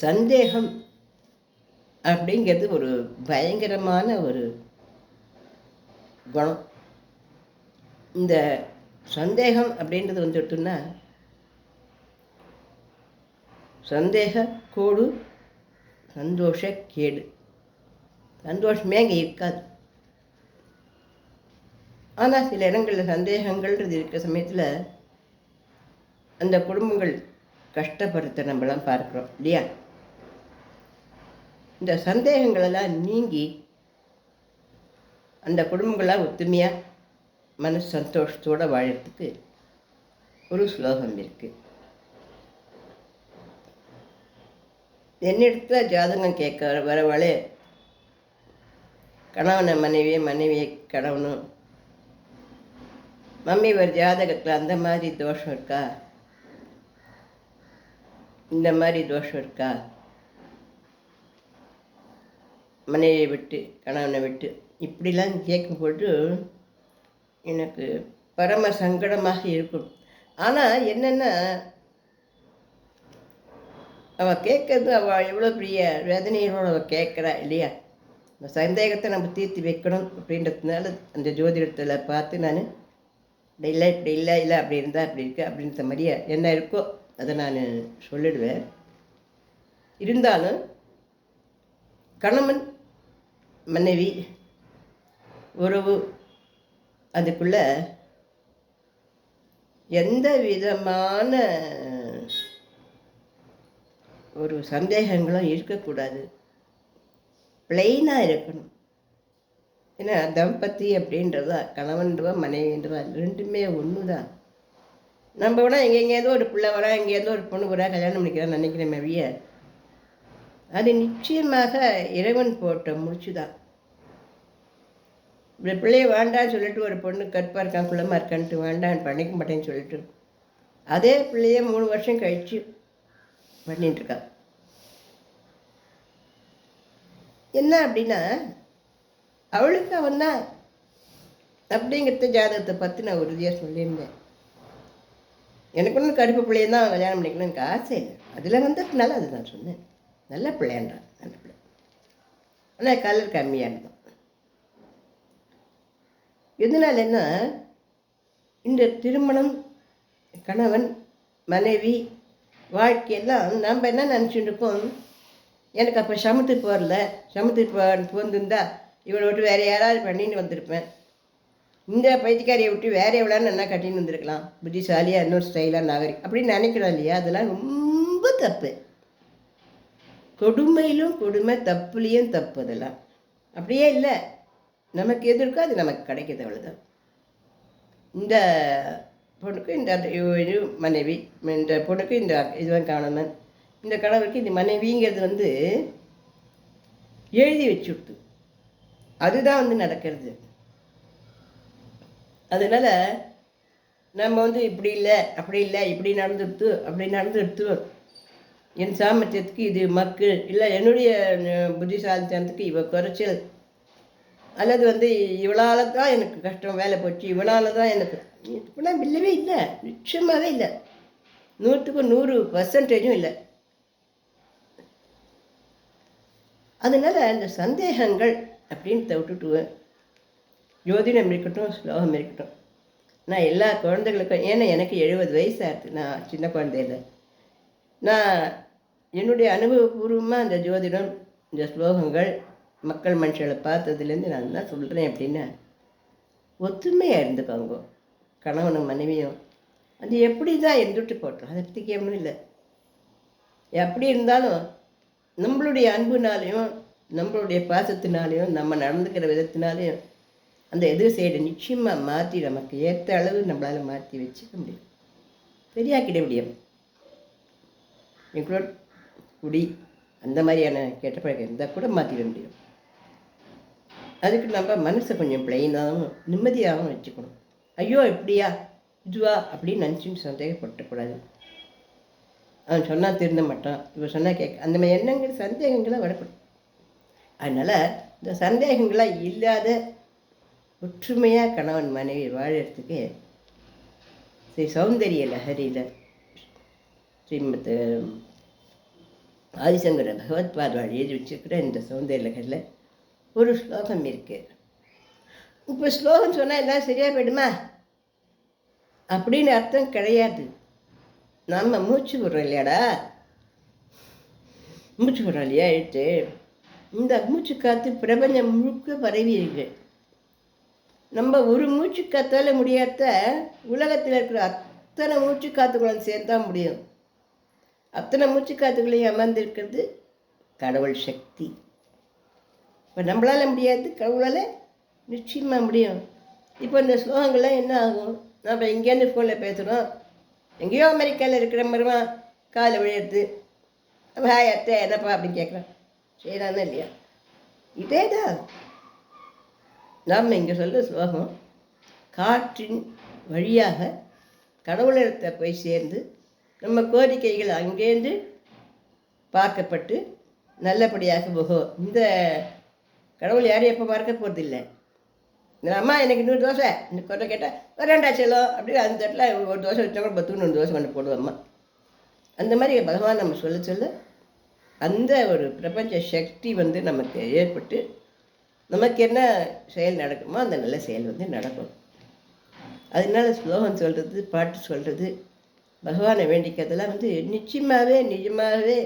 சந்தேகம் அப்படிங்கிறது ஒரு பயங்கரமான ஒரு குணம். இந்த சந்தேகம் அப்படின்றது வந்துட்டுன்னா, சந்தேக கோடு சந்தோஷ கேடு. சந்தோஷமே அங்கே இருக்காது. ஆனால் சில இடங்களில் சந்தேகங்கள்ன்றது இருக்கிற சமயத்தில் அந்த குடும்பங்கள் கஷ்டப்படுறத நம்மளாம் பார்க்குறோம் இல்லையா? இந்த சந்தேகங்களெல்லாம் நீங்கி அந்த குடும்பங்களாக ஒத்துமையாக மனசு சந்தோஷத்தோடு வாழறதுக்கு ஒரு ஸ்லோகம் இருக்குது. என்னிடத்துல ஜாதகம் கேட்க வரவளே கணவனை மனைவியை கணவனும் மம்மி ஒரு ஜாதகத்தில் அந்த மாதிரி தோஷம் இருக்கா, இந்த மாதிரி தோஷம் இருக்கா, மனைவியை விட்டு கணவனை விட்டு இப்படிலாம் கேட்கும்போது எனக்கு பரம சங்கடமாக இருக்கும். ஆனால் என்னென்னா, அவள் கேட்கறது அவள் எவ்வளோ பெரிய வேதனையோடு அவள் கேட்குறா இல்லையா? அந்த சந்தேகத்தை நம்ம தீர்த்து வைக்கணும் அப்படின்றதுனால அந்த ஜோதிடத்தில் பார்த்து நான் இப்படி இல்லை அப்படி இருந்தால் அப்படி இருக்கு அப்படின்ற மாதிரியே என்ன இருக்கோ அதை நான் சொல்லிடுவேன். இருந்தாலும் கணவன் மனைவி உறவு அதுக்குள்ள எந்த விதமான ஒரு சந்தேகங்களும் இருக்கக்கூடாது. பிளெயினாக இருக்கணும். ஏன்னா தம்பதி அப்படின்றதா கணவன்றவா மனைவின்றவா ரெண்டுமே ஒன்று தான். நம்ம வேணால் எங்கேயாவது ஒரு பிள்ளை வரா, எங்கேயாவது ஒரு பொண்ணு வரா கல்யாணம் பண்ணிக்கிறான்னு நினைக்கிறேன் மவிய. அது நிச்சயமாக இறைவன் போட்ட முடிச்சு தான். இப்படி பிள்ளைய வேண்டான்னு சொல்லிட்டு ஒரு பொண்ணு கற்பாக இருக்கான் குள்ளமாக இருக்கான்ட்டு வேண்டான்னு பண்ணிக்க மாட்டேன்னு சொல்லிட்டு அதே பிள்ளைய 3 வருஷம் கழித்து பண்ணிட்டுருக்கா. என்ன அப்படின்னா, அவளுக்கு அவன் தான் அப்படிங்கிறத ஜாதகத்தை பார்த்து நான் உறுதியாக சொல்லியிருந்தேன். எனக்கு ஒன்றும் கருப்பு பிள்ளைய தான் கல்யாணம் பண்ணிக்கணும் எனக்கு ஆசை இல்லை. அதில் வந்ததுனால அது நான் சொன்னேன். நல்ல பிள்ளையான்றான், நல்ல பிள்ளை. ஆனால் கலர் கம்மியானதான். எதனாலன்னா, இந்த திருமணம் கணவன் மனைவி வாழ்க்கையெல்லாம் நம்ம என்ன நினச்சிட்டு இருக்கோம், எனக்கு அப்போ சமத்துக்கு போகல, சமத்துக்கு போந்திருந்தா இவளை விட்டு வேறு யாராவது பண்ணின்னு வந்திருப்பேன், இந்த பைத்தியக்காரியை விட்டு வேறு எவ்வளோன்னு நல்லா கட்டின்னு வந்திருக்கலாம், புத்திசாலியாக இன்னொரு ஸ்டைலாக நாகரிகம் அப்படின்னு நினைக்கிறோம் இல்லையா? அதெல்லாம் ரொம்ப தப்பு. கொடுமையிலும் கொடுமை, தப்புலேயும் தப்பு. அதெல்லாம் அப்படியே இல்லை. நமக்கு எது இருக்கோ அது நமக்கு கிடைக்கிது, அவ்வளோதான். இந்த பொண்ணுக்கு இந்த இது மனைவி, இந்த பொண்ணுக்கு இந்த இதுவன் கணவன், இந்த கணவருக்கு இந்த மனைவிங்கிறது எழுதி வச்சுடுது. அதுதான் நடக்கிறது. அதனால் நம்ம இப்படி இல்லை அப்படி இல்லை, இப்படி நடந்துடுத்து என் சாமர்த்தியத்துக்கு இது மக்கு இல்லை, என்னுடைய புத்திசாலித்தனத்துக்கு இவ குறைச்சல், அல்லது இவளால் தான் எனக்கு கஷ்டம் வேலை போச்சு, இவனால் தான் எனக்கு இப்படிலாம் இல்லவே இல்லை. நிச்சயமாகவே இல்லை. 100க்கு 100% இல்லை. அதனால் அந்த சந்தேகங்கள் அப்படின்றத விட்டுட்டு ஜோதிடம் இருக்கட்டும், ஸ்லோகம் இருக்கட்டும், நான் எல்லா குழந்தைகளுக்கும், ஏன்னா எனக்கு 70 வயசு ஆகுது, நான் சின்ன குழந்தையில நான் என்னுடைய அனுபவபூர்வமாக அந்த ஜோதிடம் இந்த ஸ்லோகங்கள் மக்கள் மனுஷங்களை பார்த்ததுலேருந்து நான் என்ன சொல்கிறேன் அப்படின்னா, ஒத்துமையாக இருந்துக்கோங்க. கணவனும் மனைவியும் அது எப்படி தான் இருந்துட்டு போட்டோம், அதை பற்றி கேட்கணும் இல்லை. எப்படி இருந்தாலும் நம்மளுடைய அன்புனாலையும் நம்மளுடைய பாசத்தினாலையும் நம்ம நடந்துக்கிற விதத்தினாலையும் அந்த எதிர் சைடு நிச்சயமாக மாற்றி நமக்கு ஏற்ற அளவு நம்மளால் மாற்றி வச்சுக்க முடியும், சரியாக்கிட முடியும். எங்களோட குடி அந்த மாதிரியான கெட்ட பழக்கம் இருந்தால் கூட மாற்றிட முடியும். அதுக்கு நம்ம மனசை கொஞ்சம் பிளைனாகவும் நிம்மதியாகவும் வச்சுக்கணும். ஐயோ இப்படியா இதுவா அப்படின்னு நினச்சின்னு சந்தேகப்படக்கூடாது. அவன் சொன்னால் திருந்த மாட்டான், இவன் சொன்னால் கேட்க, அந்த மாதிரி எண்ணங்கள் சந்தேகங்களாக வரக்கூடாது. அதனால் இந்த சந்தேகங்களாக இல்லாத ஒற்றுமையாக கணவன் மனைவி வாழறதுக்கு ஸ்ரீ சௌந்தரிய லஹரியில் ஸ்ரீமத் ஆதிசங்கர பகவத்பாதாள் எழுதி வச்சுருக்கிற இந்த சௌந்தர்யலகரில் ஒரு ஸ்லோகம் இருக்குது. இப்போ ஸ்லோகம் சொன்னால் எல்லாம் சரியாக போயிடுமா அப்படின்னு அர்த்தம் கிடையாது. நம்ம மூச்சு விடுறோம் இல்லையாடா, மூச்சு விடுறோம் இல்லையா எழுத்து, இந்த மூச்சு காற்று பிரபஞ்சம் முழுக்க பரவி இருக்கு. நம்ம ஒரு மூச்சு காத்தால முடியாத உலகத்தில் இருக்கிற அத்தனை மூச்சு காத்துக்குள்ள சேர்ந்தான் முடியும். அத்தனை மூச்சு காத்துக்குள்ளேயும் அமர்ந்திருக்கிறது கடவுள் சக்தி. இப்போ நம்மளால் முடியாது, கடவுளால் நிச்சயமாக முடியும். இப்போ இந்த ஸ்லோகங்கள்லாம் என்ன ஆகும், நம்ம இங்கேருந்து ஃபோனில் பேசுகிறோம், எங்கேயோ அமெரிக்காவில் இருக்கிற மாதிரிமா காலை விழுறது, ஹாய் அத்தை என்னப்பா அப்படின்னு கேட்குறோம், செய்யறானே இல்லையா? இதே தான் நாம் இங்கே சொல்கிற ஸ்லோகம் காற்றின் வழியாக கடவுளிடத்தை போய் சேர்ந்து நம்ம கோரிக்கைகள் அங்கேருந்து பார்க்கப்பட்டு நல்லபடியாக போகும். இந்த கடவுள் யாரையும் எப்போ மறக்க போகிறதில்லை. இந்த அம்மா எனக்கு 100 தோசை இந்த கொட்டை கேட்டால் வரேன்டா செல்லும் அப்படின்னு அந்த தட்டில் ஒரு தோசை வச்சா கூட 10 தோசை கொண்டு போடுவோம் அம்மா. அந்த மாதிரி பகவான் நம்ம சொல்ல சொல்ல அந்த ஒரு பிரபஞ்ச சக்தி நமக்கு ஏற்பட்டு நமக்கு என்ன செயல் நடக்குமோ அந்த நல்ல செயல் நடக்கும். அதனால ஸ்லோகம் சொல்கிறது, பாட்டு சொல்கிறது, பகவானை வேண்டிக்கிறதெல்லாம் நிஜமாகவே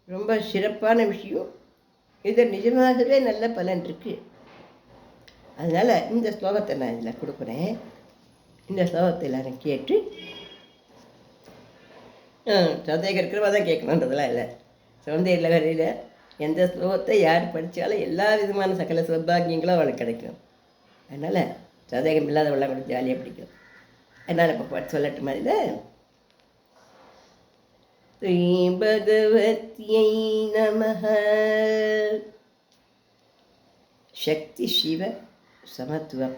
ரொம்ப சிறப்பான விஷயம். இது நிஜமாகவே நல்ல பலன் இருக்குது. அதனால் இந்த ஸ்லோகத்தை நான் இதில் கொடுக்குறேன். இந்த ஸ்லோகத்தை எல்லாரும் கேட்டு சந்தேகம் இருக்கிறவா தான் கேட்கணுன்றதெல்லாம் இல்லை. சௌந்தர்யலகரியில் எந்த ஸ்லோகத்தை யார் படித்தாலும் எல்லா விதமான சகல சௌபாகியங்களும் அவளுக்கு கிடைக்கும். அதனால் சந்தேகம் இல்லாதவெல்லாம் கூட ஜாலியாக பிடிக்கும். அதனால் இப்போ பாட்டு சொல்லட்டுமா இதில்? ஸ்ரீ பகவத்யை நமஹ. சக்தி சிவ சமத்துவம்.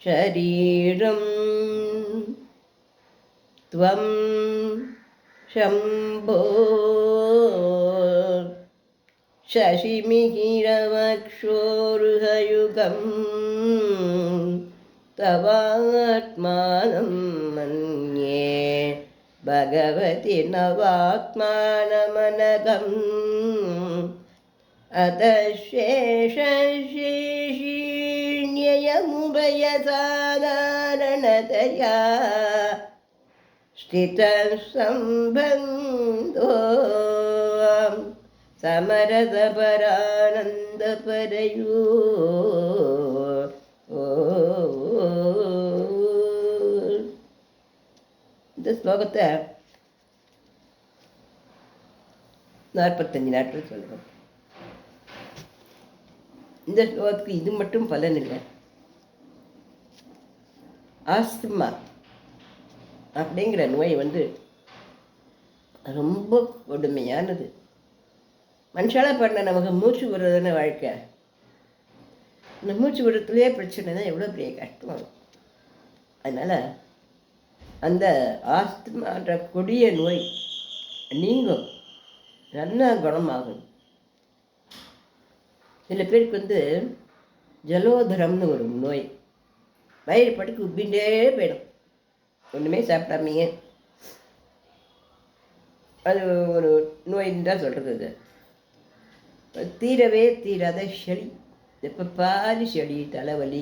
ஷரீரம் துவம் शम्भो शशिमिहिरवक्षोरुहयुगं तवात्मानं मन्ये भगवति नवात्मानमनघम् अतशेषशीर्ण्ययमुभयसाधारणतया स्थितसम्बन्धो समरसपरानन्दपरयो இந்த ஸ்லோகத்தை 45 நாட்கள் சொல்லுவோம். இந்த ஸ்லோகத்துக்கு இது மட்டும் பலன் இல்லை. ஆஸ்துமா அப்படிங்கிற நோய் ரொம்ப கொடுமையானது. மனுஷால பண்ண நமக்கு மூச்சு விடுறதுன்னு வாழ்க்கை. இந்த மூச்சு விடுறதுலேயே பிரச்சனை தான், எவ்வளோ பெரிய கஷ்டம். அதனால் அந்த ஆஸ்துமான்ற கொடிய நோய் நீங்கும், நல்லா குணமாகும். சில பேருக்கு ஜலோதரம்னு ஒரு நோய், வயிறு படுக்கு உப்பிண்டே போயிடும், ஒன்றுமே சாப்பிடாமையே. அது ஒரு நோயின்னு தான் சொல்கிறது. அது தீரவே தீராத செடி, எப்போ பாதி செடி, தலைவலி,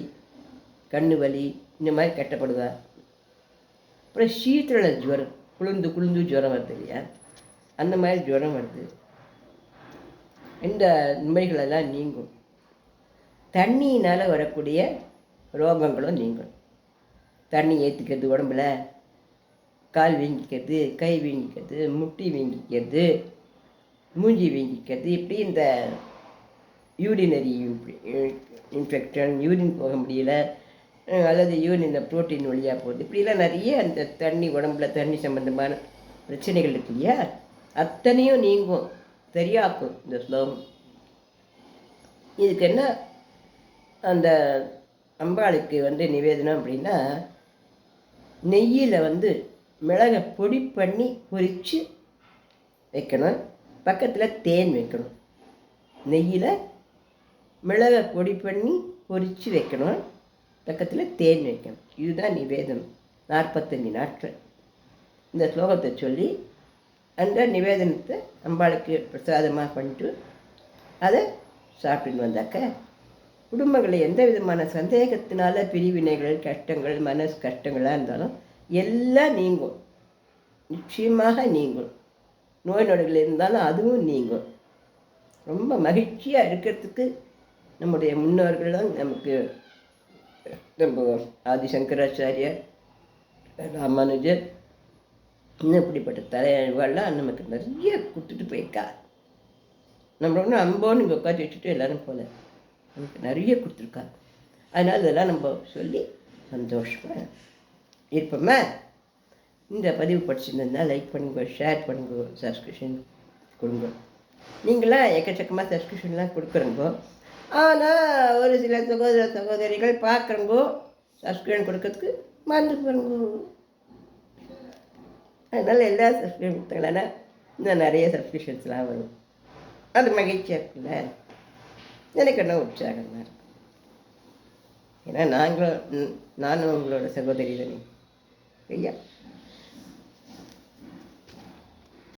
கண்ணு வலி, இந்த மாதிரி கட்டப்படுவா. அப்புறம் சீத்தள ஜுரம், குளிர்ந்து ஜுரம் வருது இல்லையா, அந்த மாதிரி ஜுரம் வருது. இந்த நோய்களெல்லாம் நீங்கும். தண்ணியினால் வரக்கூடிய ரோகங்களும் நீங்கும். தண்ணி ஏற்றுக்கிறது, உடம்புல கால் வீங்கிக்கிறது, கை வீங்கிக்கிறது, முட்டி வீங்கிக்கிறது, மூஞ்சி வீங்கிக்கிறது, இப்படி இந்த யூரினரி இன்ஃபெக்ஷன், யூரின் போக முடியல, அல்லது யூரினில் ப்ரோட்டீன் வழியாக போகுது, இப்படிலாம் நிறைய அந்த தண்ணி உடம்புல தண்ணி சம்பந்தமான பிரச்சனைகள் இருக்கு இல்லையா, அத்தனையும் நீங்கும், சரியாக்கும் இந்த ஸ்லோகம். இதுக்கு என்ன அந்த அம்பாளுக்கு நிவேதனம் அப்படின்னா, நெய்யில் மிளகை பொடி பண்ணி பொரித்து வைக்கணும், பக்கத்தில் தேன் வைக்கணும். நெய்யில் மிளகை பொடி பண்ணி பொரித்து வைக்கணும், பக்கத்தில் தேன் வைக்கணும். இதுதான் நிவேதனம். 45 நாட்கள் இந்த ஸ்லோகத்தை சொல்லி அந்த நிவேதனத்தை அம்பாளுக்கு பிரசாதமாக பண்ணிட்டு அதை சாப்பிட்டுன்னு வந்தாக்க குடும்பங்களில் எந்த விதமான சந்தேகத்தினால பிரிவினைகள் கஷ்டங்கள் மனசு கஷ்டங்களாக இருந்தாலும் எல்லாம் நீங்கும், நிச்சயமாக நீங்கும். நோய் நொடிகள் இருந்தாலும் அதுவும் நீங்கும். ரொம்ப மகிழ்ச்சியாக இருக்கிறதுக்கு நம்முடைய முன்னோர்கள் தான் நமக்கு, நம்ம ஆதிசங்கராச்சாரியர், ராமானுஜர், இன்னும் இப்படிப்பட்ட தலைவர்கள்லாம் நமக்கு நிறைய கொடுத்துட்டு போயிருக்கா. நம்ம ஒன்றும் அம்போன்னு இங்கே உட்காந்து வச்சுட்டு எல்லோரும் போல நமக்கு நிறைய கொடுத்துருக்கா. அதனால் இதெல்லாம் நம்ம சொல்லி சந்தோஷமாக இருப்போமா. இந்த பதிவு படிச்சுருந்தா லைக் பண்ணுங்க, ஷேர் பண்ணுங்க, சப்ஸ்கிரிப்ஷன் கொடுங்க. நீங்களாம் எக்கச்சக்கமாக சப்ஸ்கிரிப்ஷன்லாம் கொடுக்குறங்கோ. ஆனால் ஒரு சில சகோதர சகோதரிகள் பார்க்குறங்கோ, சப்ஸ்கிரிப்ஷன் கொடுக்கறதுக்கு மறந்து போகிறங்கோ. அதனால் எல்லா சப்ஸ்கிரிப்ஷன் கொடுத்தாங்களா இன்னும் நிறைய சப்ஸ்கிரிப்ஷன்ஸ்லாம் வரும். அது மகிழ்ச்சியாக இருக்குல்ல, எனக்கு என்ன உற்சாகமாக இருக்கும். ஏன்னா நானும் உங்களோட சகோதரி தானே ஐயா.